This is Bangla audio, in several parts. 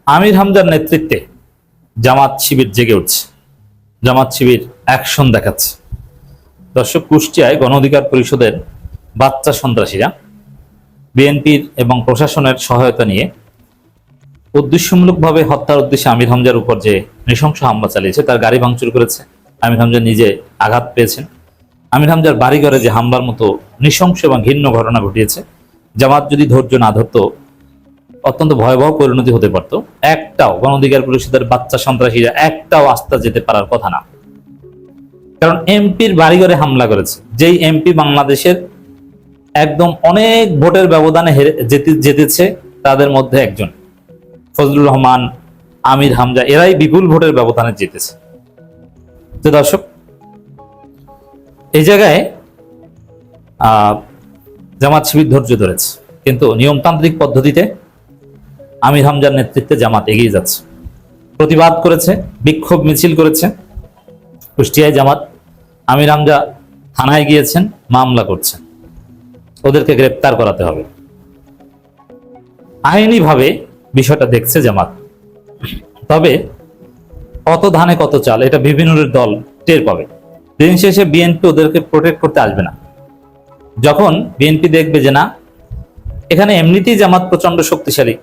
আমির হামজার নেতৃত্বে জামাত শিবির জেগে উঠছে, জামাত শিবির অ্যাকশন দেখাচ্ছে। দর্শক, কুষ্টিয়ায় গণ অধিকার পরিষদের বাচ্চা সন্ত্রাসীরা বিএনপির এবং প্রশাসনের সহায়তা নিয়ে উদ্দেশ্যমূলকভাবে হত্যার উদ্দেশ্যে আমির হামজার উপর যে নৃশংস হামলা চালিয়েছে, তার গাড়ি ভাঙচুর করেছে। আমির হামজা নিজে আঘাত পেয়েছেন। আমির হামজার বাড়িঘরে যে হামলার মতো নৃশংস এবং ঘৃণ্য ঘটনা ঘটিয়েছে, জামাত যদি ধৈর্য না ধরত অত্যন্ত ভয়াবহ পরিণতি হতে পারত। একটাও গণ অধিকার পরিষদের বাচ্চা সন্ত্রাসীরা একটাও আস্থা যেতে পারার কথা না। কারণ এমপির বাড়িঘরে হামলা করেছে, যেই এমপি বাংলাদেশের একদম অনেক ভোটের ব্যবধানে জিতেছে, তাদের মধ্যে একজন ফজলুর রহমান, আমির হামজা, এরাই বিপুল ভোটের ব্যবধানে জিতেছে। তো দর্শক, এই জায়গায় জামাত শিবির ধৈর্য ধরেছে, কিন্তু নিয়মতান্ত্রিক পদ্ধতিতে আমির হামজার নেতৃত্বে জামাত এগিয়ে যাচ্ছে। প্রতিবাদ করেছে, বিক্ষোভ মিছিল করেছে। কুষ্টিয়ায় জামাত, আমির হামজা থানায় গিয়েছেন, মামলা করছেন, ওদেরকে গ্রেপ্তার করাতে হবে। আইনিভাবে বিষয়টা দেখছে জামাত। তবে কত ধানে কত চাল, এটা বিভিন্নের দল টের পাবে। দিন শেষে বিএনপি ওদেরকে প্রোটেক্ট করতে আসবে না। যখন বিএনপি দেখবে যে না, এখানে এমনিতেই জামাত প্রচন্ড শক্তিশালী,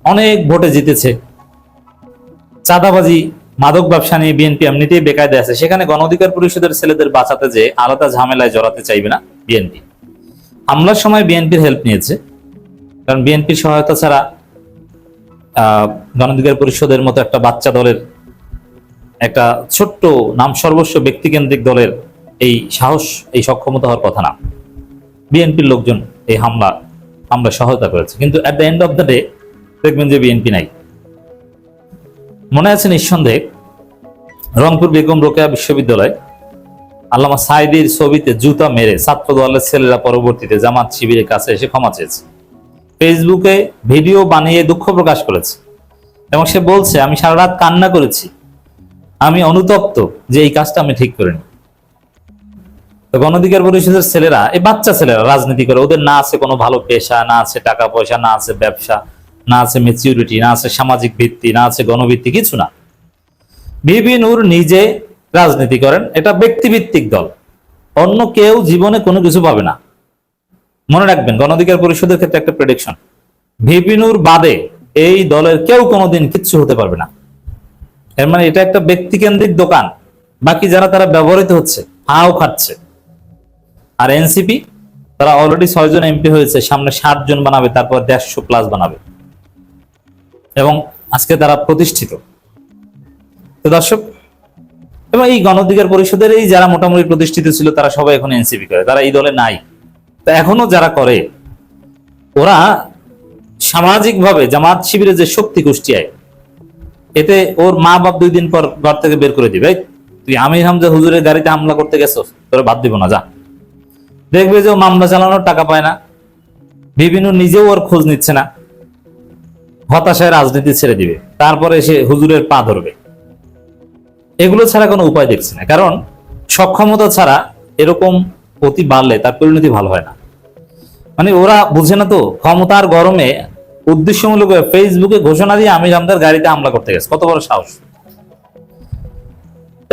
অনেক ভোটে জিতেছে, চাঁদাবাজি মাদক ব্যবসা নিয়ে বিএনপি এমনিতেই বেকায়দা আছে, সেখানে গণ অধিকার পরিষদের ছেলেদের বাঁচাতে যে আলাদা ঝামেলায় জড়াতে চাইবে না বিএনপি। হামলার সময় বিএনপির হেল্প নিয়েছে, কারণ বিএনপির সহায়তা ছাড়া গণ অধিকার পরিষদের মতো একটা বাচ্চা দলের, একটা ছোট্ট নাম সর্বস্ব ব্যক্তিকেন্দ্রিক দলের এই সাহস, এই সক্ষমতা হওয়ার কথা না। বিএনপির লোকজন এই হামলা সহায়তা করেছে, কিন্তু at the end of the day দেখবেন যে বিএনপি নাই। মনে আছে নিঃসন্দেহে রংপুর বেগম রোকেয়া বিশ্ববিদ্যালয় আল্লামা সাইদির ছবিতে জুতা মেরে ছাত্র দলের ছেলেরা পরবর্তীতে জামাত শিবিরের কাছে এসে ক্ষমা চেয়েছে, ফেসবুকে ভিডিও বানিয়ে দুঃখ প্রকাশ করেছে, এবং সে বলছে, আমি সারা রাত কান্না করেছি, আমি অনুতপ্ত যে এই কাজটা আমি ঠিক করিনি। তো গণ অধিকার পরিষদের ছেলেরা, এই বাচ্চা ছেলেরা রাজনীতি করে, ওদের না আছে কোনো ভালো পেশা, না আছে টাকা পয়সা, না আছে ব্যবসা, না আছে ম্যাচিউরিটি, না আছে সামাজিক ভিত্তি, না আছে গণভিত্তি, কিছু না। ভিপি নূর নিজে রাজনীতি করেন, এটা ব্যক্তিভিত্তিক দল, অন্য কেউ জীবনে কোনো কিছু পাবে না। মনে রাখবেন, গণ অধিকার পরিষদের ক্ষেত্রে একটা প্রেডিকশন, ভিপি নূর বাদে এই দলের কেউ কোনোদিন কিচ্ছু হতে পারবে না। এর মানে এটা একটা ব্যক্তিকেন্দ্রিক দোকান, বাকি যারা তারা ব্যবহৃত হচ্ছে, হাও খাচ্ছে। আর এনসিপি, তারা অলরেডি 6 জন এমপি হয়েছে, সামনে 60 জন বানাবে, তারপর 150+ বানাবে, এবং আজকে তারা প্রতিষ্ঠিত। তো দর্শক, এবং এই গণ অধিকার পরিষদের এই যারা মোটামুটি প্রতিষ্ঠিত ছিল, তারা সবাই এখন এনসিপি করে, তারা এই দলে নাই। তো এখনো যারা করে, ওরা সামাজিকভাবে জামাত শিবিরের যে শক্তি কুষ্টিয়ায়, এতে ওর মা বাপ 2 দিন পর ঘর থেকে বের করে দিবে, তুই আমির হামজা হুজুরের গাড়িতে হামলা করতে গেছো, তোরা বাদ দিব না, যা। দেখবে যে ও মামলা চালানোর টাকা পায় না, বিভিন্ন নিজেও ওর খোঁজ নিচ্ছে না, হতাশায় রাজনীতি ছেড়ে দিবে, তারপরে সে হুজুরের পা ধরবে। এগুলো ছাড়া কোনো উপায় দেখছি না, কারণ সক্ষমতা ছাড়া এরকম অতি বাড়লে তার পরিণতি ভালো হয় না। মানে ওরা বুঝে না তো, ক্ষমতার গরমে উদ্দেশ্যমূলক ফেসবুকে ঘোষণা দিয়ে আমির হামজার গাড়িতে হামলা করতে গেছে, কত বড় সাহস।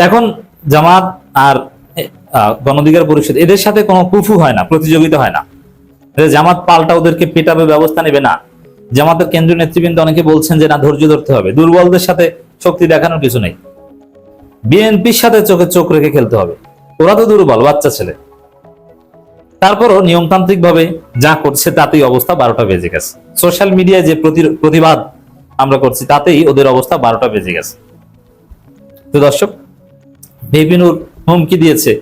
এখন জামাত আর গণ অধিকার পরিষদ, এদের সাথে কোনো কুফু হয় না, প্রতিযোগিতা হয় না। জামাত পাল্টা ওদেরকে পেটাবে, ব্যবস্থা নেবে না। জামাতের কেন্দ্রীয় নেতৃবৃন্দ অনেকে বলছেন যে না, ধৈর্য ধরতে হবে, দুর্বলদের সাথে শক্তি দেখানোর কিছু নেই, বিএনপির সাথে চোখে চোখ রেখে খেলতে হবে। ওরা তো দুর্বল, বাচ্চা ছেলে। তারপরও নিয়মতান্ত্রিক ভাবে যা করছে তাতেই অবস্থা 12টা বেজে গেছে। সোশ্যাল মিডিয়ায় যে প্রতিবাদ আমরা করছি, তাতেই ওদের অবস্থা 12টা বেজে গেছে। তো দর্শক, ভিপি নূর হুমকি দিয়েছে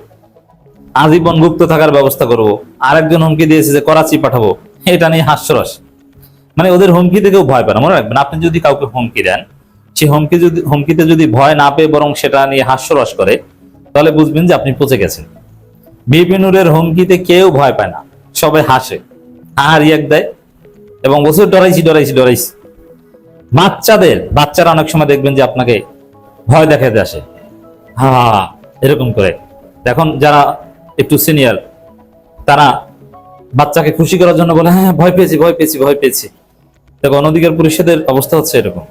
আজীবন গুপ্ত থাকার ব্যবস্থা করব, আরেকজন হুমকি দিয়েছে যে করাচি পাঠাবো, এটা নিয়ে হাস্যরস। মানে ওদের হুমকি থেকেও ভয় পায় না। মনে রাখবেন, আপনি যদি কাউকে হুমকি দেন, সে হুমকিতে যদি ভয় না পেয়ে বরং সেটা নিয়ে হাস্যরস করে, তাহলে বুঝবেন যে আপনি পচে গেছেন। ভিপি নূরের হুমকিতে কেউ ভয় পায় না, সবাই হাসে, আর রিয়াক্ট দেয়, এবং বছর ডরাইছি। বাচ্চারা অনেক সময় দেখবেন যে আপনাকে ভয় দেখাতে আসে, হা এরকম করে। এখন যারা একটু সিনিয়র, তারা বাচ্চাকে খুশি করার জন্য বলে, হ্যাঁ ভয় পেয়েছি। তো গণ অধিকার পরিষদের অবস্থা হচ্ছে এরকম।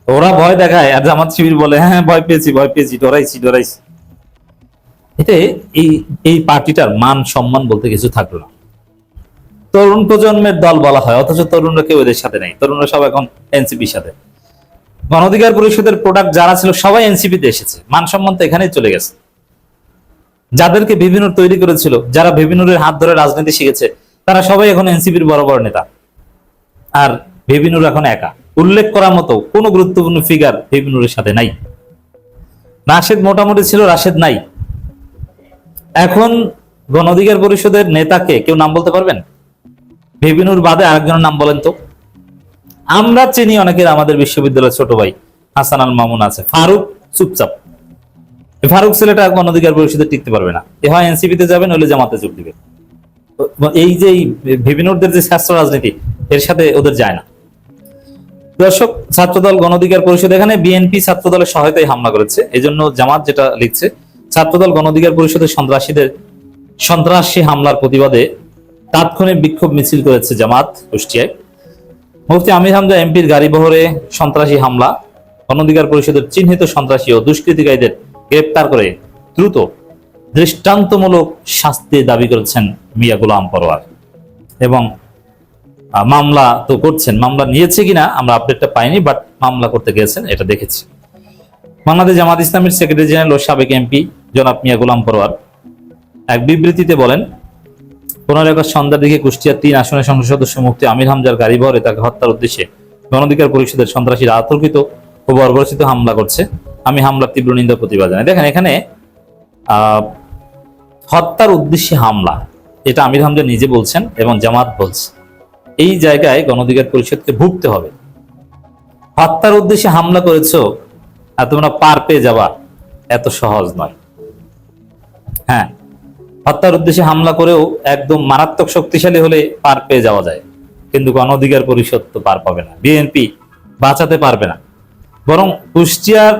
ওরা ভয় দেখায় আর জামাত শিবির বলে হ্যাঁ ভয় পেয়েছি, ডরাইছি। এতে এই এই পার্টিটার মান সম্মান বলতে কিছু থাকলো না। তরুণ প্রজন্মের দল বলা হয়, অথচ তরুণরা কেউ এদের সাথে নেই, তরুণরা সব এখন এনসিপির সাথে। গণ অধিকার পরিষদের প্রোডাক্ট যারা ছিল সবাই এনসিপিতে এসেছে, মান সম্মান তো এখানেই চলে গেছে। যাদেরকে বিভিন্ন তৈরি করেছিল, যারা বিভিন্নর হাত ধরে রাজনীতি শিখেছে, তারা সবাই এখন এনসিপির বড় বড় নেতা। আর বিভিন্নর এখন একা, উল্লেখ করার মতো কোনো গুরুত্বপূর্ণ ফিগার বিভিন্নর সাথে নাই। রাশেদ মোটামুটি ছিল, রাশেদ নাই। এখন গণ অধিকার পরিষদের নেতাকে কেউ নাম বলতে পারবেন? বিভিন্নর বাদে আরেকজনের নাম বলেন তো। আমরা চিনি অনেকের, আমাদের বিশ্ববিদ্যালয়ের ছোট ভাই হাসান আল মামুন আছে, ফারুক চুপচাপ। ফারুক ছেলেটা গণ অধিকার পরিষদে টিকতে পারবে না, এ হয় এনসিপিতে যাবেন, নইলে জামাতে যোগ দিবে। এই যে বিভিন্নদের যে ছাত্র রাজনীতি, এর সাথে ওদের যায় না। দর্শক, ছাত্রদল গণ অধিকার পরিষদ, এখানে বিএনপি ছাত্রদলের সহায়তায় হামলা করেছে। এই জন্য জামাত যেটা লিখছে, ছাত্রদল গণ অধিকার পরিষদের সন্ত্রাসী হামলার প্রতিবাদে তাৎক্ষণিক বিক্ষোভ মিছিল করেছে জামাত কুষ্টিয়ায়। মুফতি আমির হামজা এমপির গাড়িবহরে সন্ত্রাসী হামলা, গণ অধিকার পরিষদের চিহ্নিত সন্ত্রাসী ও দুষ্কৃতিকারীদের গ্রেপ্তার করে দ্রুত দৃষ্টান্তমূলক শাস্তি দাবি করেছেন মিয়া গোলাম পরোয়ার। এবং মামলা তো করছেন, মামলা নিয়েছে কিনা আমরা আপডেটটা পাইনি, বাট মামলা করতে গেছেন এটা দেখেছি। বাংলাদেশ জামাত ইসলামের সেক্রেটারি জেনারেল ও সাবেক এমপি জনাব মিয়া গোলাম পরোয়ার এক বিবৃতিতে বলেন, 15 আগস্ট সন্ধ্যার দিকে কুষ্টিয়ার 3 আসনের সংসদ সদস্য মুফতি আমির হামজার গাড়ি বহরে তাকে হত্যার উদ্দেশ্যে গণ অধিকার পরিষদের সন্ত্রাসীরা আতর্কিত ও বর্বরচিত হামলা করছে। আমি হামলার তীব্র নিন্দা প্রতিবাদ জানাই। দেখেন, এখানে হত্যার উদ্দেশ্যে হামলা, এটা আমির হামজা নিজে বলছেন এবং জামাত বলছে। এই জায়গায় গণ অধিকার পরিষদকে ভুগতে হবে। হত্যার উদ্দেশ্যে হামলা করেছো আর তোমরা পার পেয়ে যাবা, এত সহজ নয়। হ্যাঁ, হত্যার উদ্দেশ্যে হামলা করেও একদম মারাত্মক শক্তিশালী হলে পার পেয়ে যাওয়া যায়, কিন্তু গণ অধিকার পরিষদ তো পার পাবে না, বিএনপি বাঁচাতে পারবে না। বরং কুষ্টিয়ার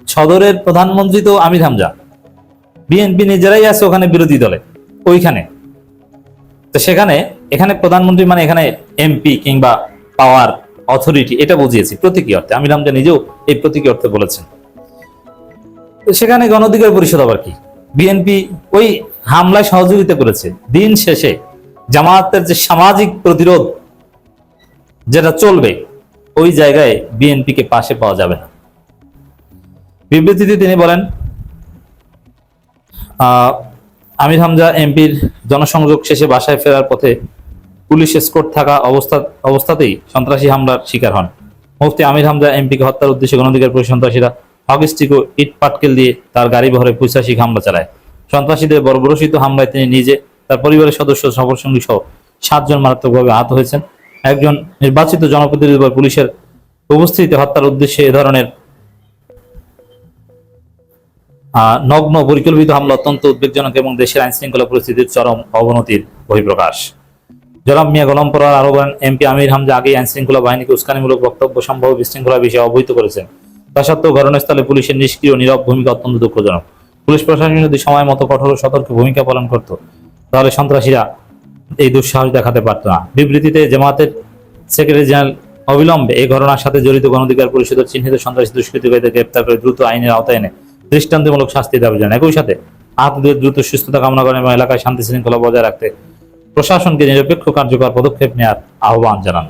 সদরের প্রধানমন্ত্রী তো আমির হামজা, বিএনপি নিজেরাই আছে ওখানে বিরোধী দলে ওইখানে। তো সেখানে, এখানে প্রধানমন্ত্রী মানে এখানে এমপি কিংবা পাওয়ার অথরিটি, এটা বুঝিয়েছি প্রতীকী অর্থে। আমির হামজা নিজেও এই প্রতীকী অর্থে বলেছেন। সেখানে গণ অধিকার পরিষদ আবার কি? বিএনপি ওই হামলায় সহযোগিতা করেছে। দিন শেষে জামায়াতের যে সামাজিক প্রতিরোধ যেটা চলবে, ওই জায়গায় বিএনপিকে পাশে পাওয়া যাবে না। বিবৃতিতে তিনি বলেন, আমির হামজা এমপির জনসংযোগ শেষে বাসায় ফেরার পথে পুলিশ এসকর্ট থাকা অবস্থাতেই সন্ত্রাসী হামলার শিকার হন। মুফতি আমির হামজা এমপিকে হত্যার উদ্দেশ্যে গণ অধিকার পরিষদ সন্ত্রাসীরা হকিস্টিক ও ইট পাটকেল দিয়ে তার গাড়ি বহরে পৈশাচিক হামলা চালায়। সন্ত্রাসীদের বর্বরচিত হামলায় তিনি নিজে, তার পরিবারের সদস্য, সফরসঙ্গী সহ 7 জন মারাত্মকভাবে আহত হয়েছেন। একজন নির্বাচিত জনপ্রতিনিধি বা পুলিশের উপস্থিতিতে হত্যার উদ্দেশ্যে এ ধরনের নগ্ন পরিকল্পিত হামলা অত্যন্ত উদ্বেগজনক এবং দেশের আইন শৃঙ্খলা পরিস্থিতির চরম অবনতির বহিঃপ্রকাশ। জনাব মিয়া গোলাম পরোয়ার আরো বলেন, এমপি আমির হামজা আগেই আইন শৃঙ্খলা বাহিনীকে উস্কানিমূলক বক্তব্য সম্ভব বিশৃঙ্খলা বিষয়ে অবহিত করেছেন। তা সত্ত্বেও ঘটনাস্থলে পুলিশের নিষ্ক্রিয় নীরব ভূমিকা অত্যন্ত দুঃখজনক। পুলিশ প্রশাসন যদি সময় মতো কঠোর ও সতর্ক ভূমিকা পালন করত, তাহলে সন্ত্রাসীরা এই দুঃসাহস দেখাতে পারত না। বিবৃতিতে জামায়াতের সেক্রেটারি জেনারেল অবিলম্বে এই ঘটনার সাথে জড়িত গণ অধিকার পরিষদের চিহ্নিত সন্ত্রাসী দুষ্কৃতিকারীদের গ্রেপ্তার করে দ্রুত আইনের আওতায় এনে দৃষ্টান্তমূলক শাস্তি দাবি জানান। একই সাথে আহতদের দ্রুত সুস্থতা কামনা করেন এবং এলাকায় শান্তি শৃঙ্খলা বজায় রাখতে প্রশাসনকে নিরপেক্ষ কার্যকর পদক্ষেপ নেওয়ার আহ্বান জানান।